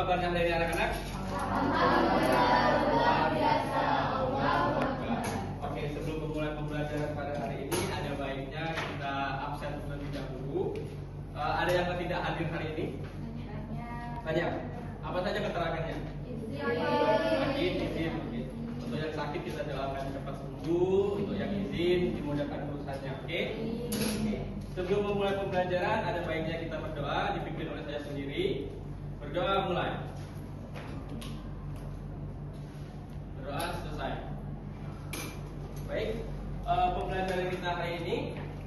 kabarnya hari ini anak-anak? Luar biasa. Oke, sebelum memulai pembelajaran pada hari ini, ada baiknya kita absen terlebih dahulu. Ada yang tidak hadir hari ini? Banyak. Apa saja keterangannya? Sakit, izin. Untuk yang sakit kita doakan cepat sembuh. Untuk yang izin dimudahkan urusannya. Oke? Sebelum memulai pembelajaran, ada baiknya kita berdoa. Dipimpin oleh saya sendiri. Berdoa mulai. Berdoa selesai. Baik, pembelajaran kita hari ini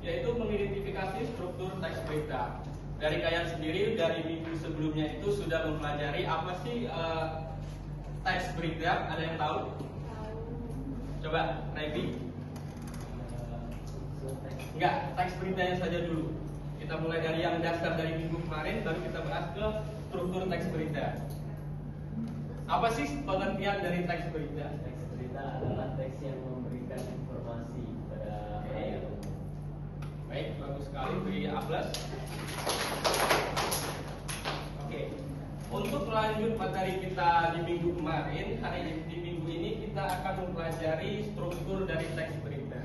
yaitu mengidentifikasi struktur teks berita. Dari kalian sendiri dari minggu sebelumnya itu sudah mempelajari apa sih teks berita? Ada yang tahu? Coba, Revi. Enggak, teks beritanya saja dulu. Kita mulai dari yang dasar dari minggu kemarin, baru kita bahas ke struktur teks berita. Apa sih pengertian dari teks berita? Teks berita adalah teks yang memberikan informasi pada rakyat. Baik, bagus sekali. Beri A+. Oke. Untuk melanjut materi kita di minggu kemarin, di minggu ini kita akan mempelajari struktur dari teks berita.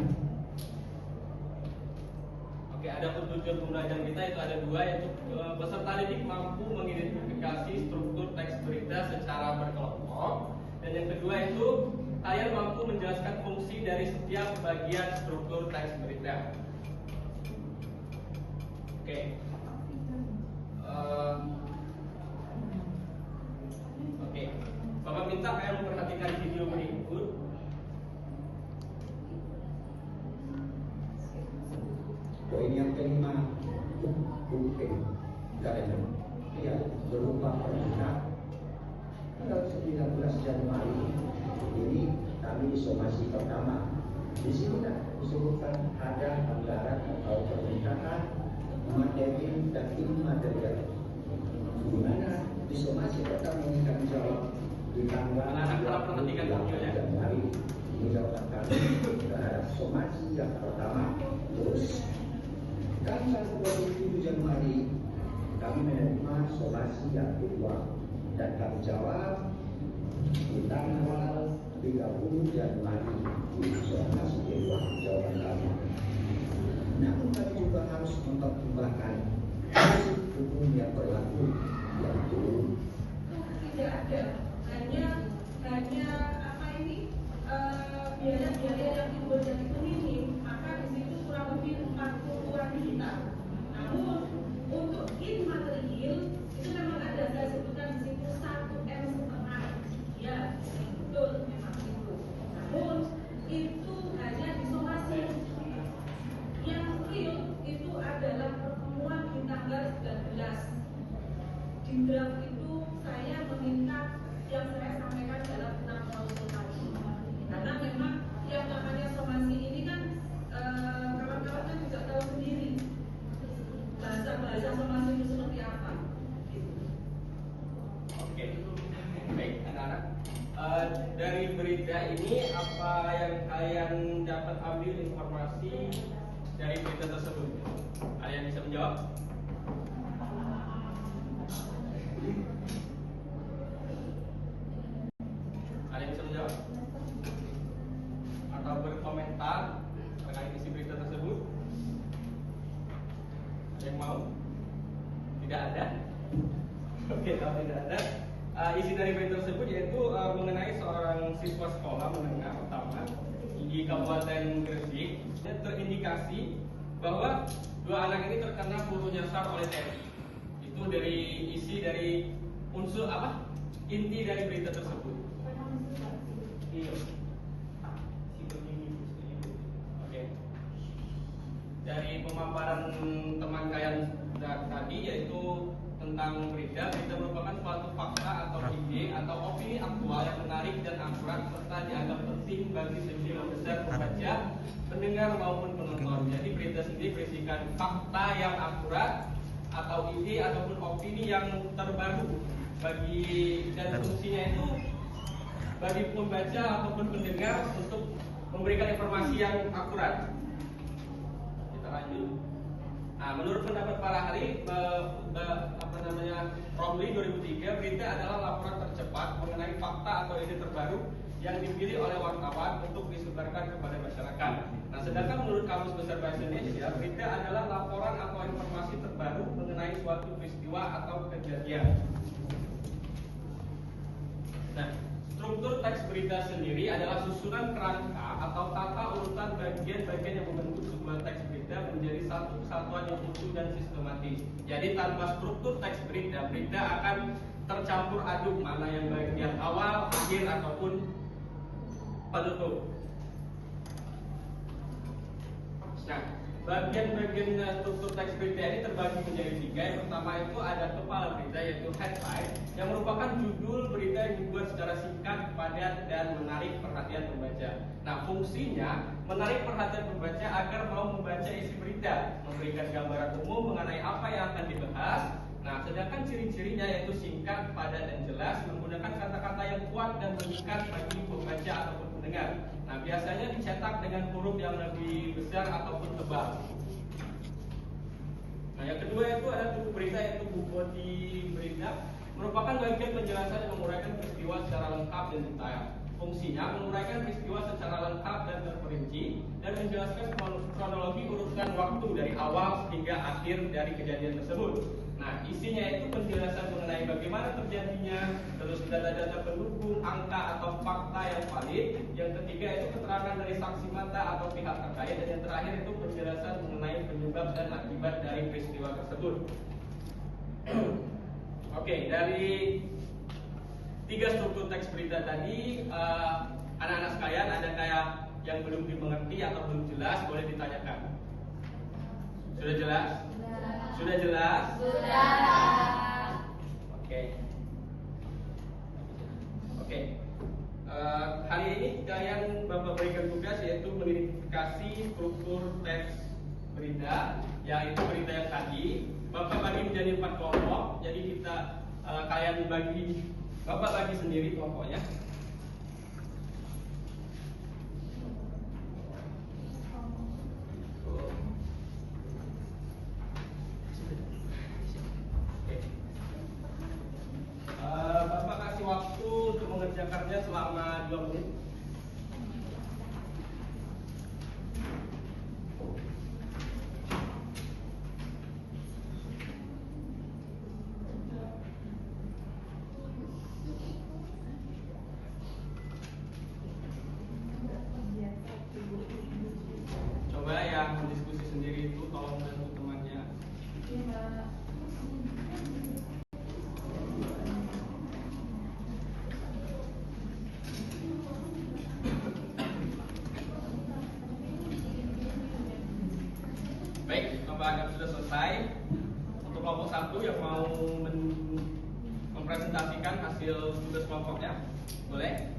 Oke, ada tujuan pembelajaran kita itu ada dua, yaitu peserta didik mampu mengidentifikasi struktur teks berita secara berkelompok, dan yang kedua itu kalian mampu menjelaskan fungsi dari setiap bagian struktur teks berita. Oke. Oke. Bapak minta kalian memperhatikan video berikut. Poin yang kelima, kalender ya berupa perintah tanggal 19 Januari ini kami somasi pertama. Di sini disebutkan ada anggaran atau permintaan materi dan imaterial. Di mana di somasi pertama ini kami jawab di tanggal 28 Januari menjawabkan kami terhadap somasi yang pertama. Terus tanggal 27 Januari kami menerima somasi yang kedua dan kami jawab di tanggal 30 Januari somasi kedua jawaban kami. Namun kami juga harus mempertimbangkan hukum yang berlaku yaitu Tidak ada, hanya apa ini biaya-biaya yang timbul dari itu minim, maka di situ kurang lebih 40-an juta. Namun untuk imaterial itu memang ada, saya sebutkan di situ 1,5 M. Ya, betul memang itu. Namun itu hanya disomasi. Yang real itu adalah pertemuan di tanggal 19. Di draft itu saya meminta yang saya sampaikan dalam 6 klausul tadi. Karena memang yang namanya somasi ini kan kawan-kawan kan juga tahu sendiri bahasa somasi itu seperti apa. Oke, baik anak-anak. Dari berita ini apa yang kalian dapat ambil informasi dari berita tersebut? Ada yang bisa menjawab? Ada yang bisa menjawab? Atau berkomentar terkait isi berita tersebut? Ada yang mau? Tidak ada? Oke, kalau tidak ada, isi dari berita tersebut yaitu mengenai seorang siswa sekolah menengah pertama di Kabupaten Gresik. Terindikasi bahwa dua anak ini terkena peluru nyasar oleh TNI. Itu dari isi dari unsur apa? Inti dari berita tersebut. Iya. Oke. Dari pemaparan teman kalian tadi yaitu tentang berita merupakan suatu fakta atau ide atau opini aktual yang menarik dan akurat serta dianggap penting bagi sebagian besar pembaca, pendengar maupun penonton. Jadi berita sendiri berisikan fakta yang akurat atau ide ataupun opini yang terbaru bagi dan fungsinya itu bagi pembaca ataupun pendengar untuk memberikan informasi yang akurat. Kita lanjut. Nah, menurut pendapat para ahli, Romli 2003, berita adalah laporan tercepat mengenai fakta atau ide terbaru yang dipilih oleh wartawan untuk disebarkan kepada masyarakat. Nah, sedangkan menurut Kamus Besar Bahasa Indonesia, berita adalah laporan atau informasi terbaru mengenai suatu peristiwa atau kejadian. Nah, struktur teks berita sendiri adalah susunan kerangka atau tata urutan bagian-bagian yang membentuk sebuah teks berita menjadi satu kesatuan yang utuh dan sistematis. Jadi tanpa struktur teks berita, berita akan tercampur aduk mana yang bagian awal, akhir ataupun penutup. Nah, bagian-bagian struktur teks berita ini terbagi menjadi 3. Yang pertama itu ada kepala berita, yaitu headline, yang merupakan judul berita yang dibuat secara singkat, padat, dan menarik perhatian pembaca. Nah, fungsinya menarik perhatian pembaca agar mau membaca isi berita, memberikan gambaran umum mengenai apa yang akan dibahas. Nah, sedangkan ciri-cirinya yaitu singkat, padat, dan jelas, menggunakan kata-kata yang kuat dan mengikat bagi pembaca ataupun pendengar. Nah, biasanya dicetak dengan huruf yang lebih besar ataupun tebal. Nah, yang kedua itu ada tubuh berita, yaitu body berita, merupakan bagian penjelasan yang menguraikan peristiwa secara lengkap dan detail. Fungsinya menguraikan peristiwa secara lengkap dan terperinci dan menjelaskan kronologi urutan waktu dari awal hingga akhir dari kejadian tersebut. Nah, isinya itu penjelasan mengenai bagaimana terjadinya, terus data-data pendukung, angka atau fakta yang valid. Yang ketiga itu keterangan dari saksi mata atau pihak terkait, dan yang terakhir itu penjelasan mengenai penyebab dan akibat dari peristiwa tersebut. Oke, dari 3 struktur teks berita tadi, anak-anak sekalian ada kayak yang belum dimengerti atau belum jelas, boleh ditanyakan. Sudah jelas? Sudah jelas? Sudah. Oke. Hari ini yang Bapak berikan tugas yaitu mengidentifikasi struktur teks berita, yaitu berita yang tadi. Bapak bagi menjadi 4 kelompok. Jadi kita Bapak bagi sendiri kelompoknya. Bapak kasih waktu untuk mengerjakannya selama 2 menit. Coba yang diskusi sendiri itu tolong bantu temannya. Baik, Bapak anggap sudah selesai. Untuk kelompok 1 yang mau mempresentasikan hasil tugas kelompoknya, boleh?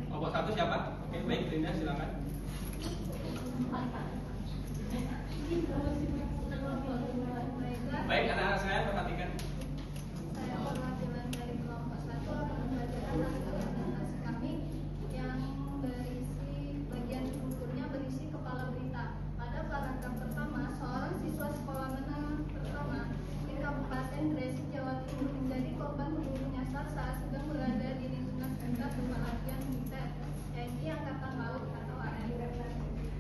Kelompok 1 siapa? Oke, baik, Linda silakan. Baik, anak-anak saya perhatikan. Saya perwakilan dari kelompok 1 akan membacakan hasil presentasi kami yang berisi bagian strukturnya berisi kepala berita. Pada paragraf pertama, seorang siswa sekolah menengah pertama di Kabupaten Gresik, Jawa Timur menjadi korban peluru nyasar saat sedang berada di lingkungan sentra latihan militer TNI Angkatan Laut atau AN.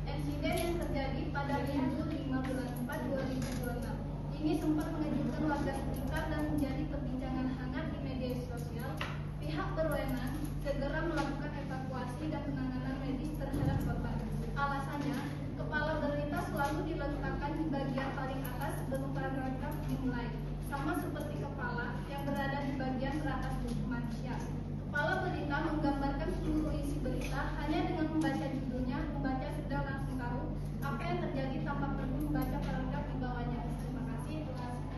Insiden yang terjadi pada Minggu 5 bulan 4 2026 ini sempat mengejutkan warga sekitar dan menjadi perbincangan hangat di media sosial. Pihak berwenang segera melakukan evakuasi dan penanganan medis terhadap korban. Alasannya, kepala berita selalu diletakkan di bagian paling atas sebelum paragraf dimulai, sama seperti kepala yang berada di bagian teratas tubuh manusia. Kepala berita menggambarkan seluruh isi berita hanya dengan membaca judulnya. Membaca sudah langsung tahu apa yang terjadi tanpa perlu membaca paragraf di bawahnya. Terima kasih.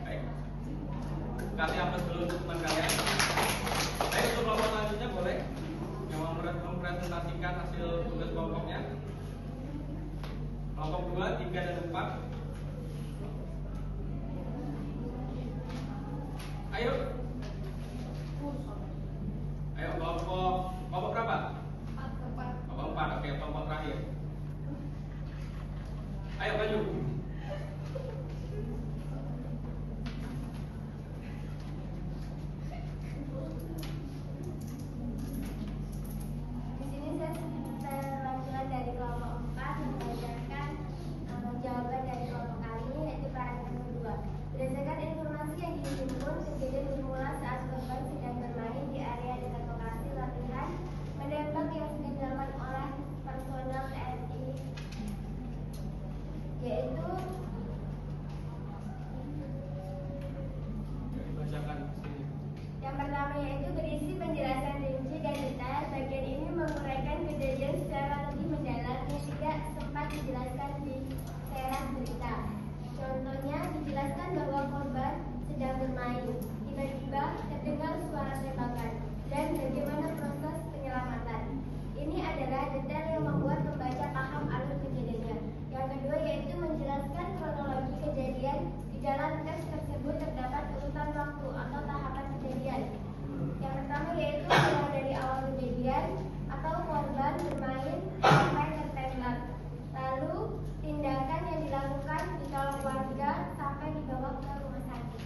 Baik. Kasih aplaus dulu untuk teman kalian. Baik, untuk kelompok selanjutnya boleh yang mau mempresentasikan hasil tugas kelompoknya. Kelompok 2, 3, dan 4. Ayo. Ayo kelompok berapa? 4. Kelompok 4, oke, kelompok terakhir. Ayo maju. Contohnya dijelaskan bahwa korban sedang bermain, tiba-tiba terdengar suara tembakan, dan bagaimana proses penyelamatan. Ini adalah detail yang membuat pembaca paham alur kejadiannya. Yang kedua yaitu menjelaskan kronologi kejadian. Di dalam teks tersebut terdapat urutan waktu atau tahapan kejadian. Yang pertama yaitu mulai dari awal kejadian atau korban bermain sampai tertembak. Lalu tindakan yang dilakukan ditolong warga sampai dibawa ke rumah sakit.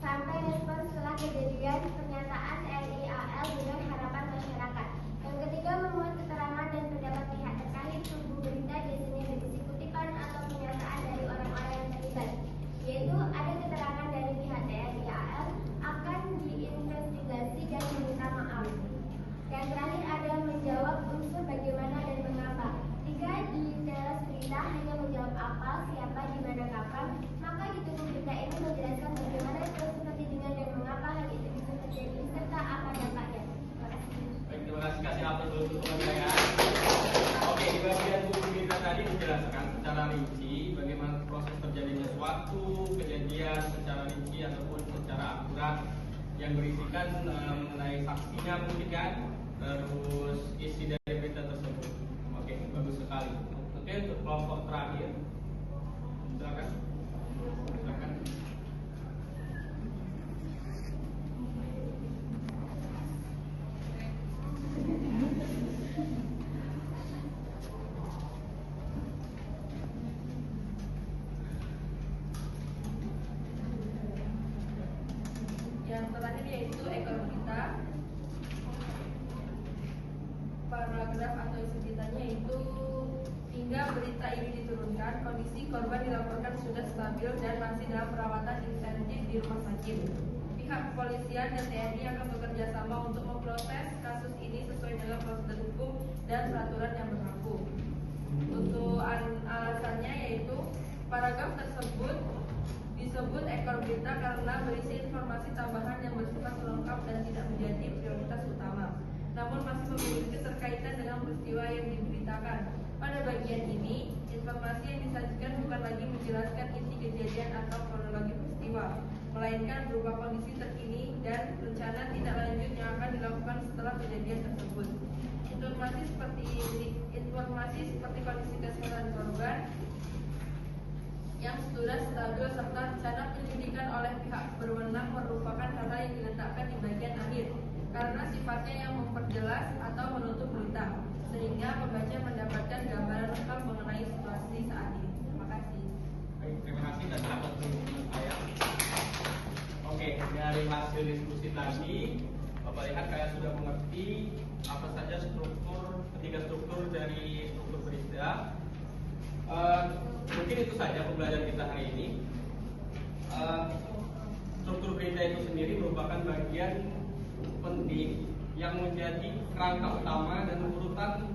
Sampai respon setelah kejadian, pernyataan TNI AL dengan harapan masyarakat. Yang ketiga memuat keterangan dan pendapat pihak terkait. Sumber berita biasanya berisi kutipan atau pernyataan dari orang-orang yang terlibat, yaitu ada keterangan dari pihak TNI AL akan diinvestigasi dan meminta maaf. Yang terakhir ada menjawab unsur bagaimana dan mengapa. Jika di teras berita hanya menjawab apa, siapa, di mana, kapan, maka di tubuh berita ini menjelaskan bagaimana proses kejadian dan mengapa hal itu bisa terjadi serta apa dampaknya. Terima kasih. Baik, terima kasih kasih atas dukungan saya. Oke, di bagian buku berita tadi menjelaskan secara rinci bagaimana proses terjadinya suatu kejadian secara rinci ataupun secara akurat yang berisikan mengenai saksinya mungkin kan, terus isi dari berita tersebut. Oke, bagus sekali. Oke, untuk kelompok terakhir, silakan. Silakan. Yang terakhir yaitu ekor berita. Paragraf atau isi beritanya itu hingga berita ini diturunkan, kondisi korban dilaporkan sudah stabil dan masih dalam perawatan intensif di rumah sakit. Pihak kepolisian dan TNI akan bekerja sama untuk memproses kasus ini sesuai dengan prosedur hukum dan peraturan yang berlaku. Untuk alasannya yaitu paragraf tersebut disebut ekor berita karena berisi informasi tambahan yang bersifat lengkap dan tidak menjadi prioritas utama, namun masih memiliki keterkaitan dengan peristiwa yang diberitakan. Pada bagian ini, informasi yang disajikan bukan lagi menjelaskan inti kejadian atau kronologi peristiwa, melainkan berupa kondisi terkini dan rencana tindak lanjut yang akan dilakukan setelah kejadian tersebut. Informasi seperti kondisi kesehatan korban yang sudah stabil serta rencana penyelidikan oleh pihak berwenang merupakan hal yang diletakkan di bagian akhir karena sifatnya yang memperjelas atau menutup berita, sehingga pembaca mendapatkan gambaran lengkap mengenai situasi saat ini. Terima kasih. Baik, terima kasih dan atas dukungan saya. Oke, dari hasil diskusi tadi, Bapak lihat saya sudah mengerti apa saja ketiga struktur dari struktur berita. Mungkin itu saja pembelajaran kita hari ini. Struktur berita itu sendiri merupakan bagian penting yang menjadi kerangka utama dan urutan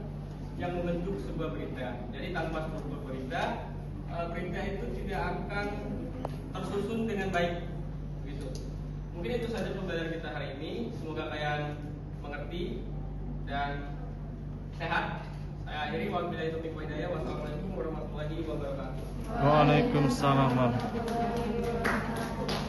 yang membentuk sebuah berita. Jadi tanpa struktur berita, berita itu tidak akan tersusun dengan baik. Gitu. Mungkin itu saja pembelajaran kita hari ini. Semoga kalian mengerti dan sehat. Saya akhiri, wabillahi taufiq wal hidayah. Wassalamualaikum warahmatullahi wabarakatuh. Waalaikumsalam warahmatullahi wabarakatuh.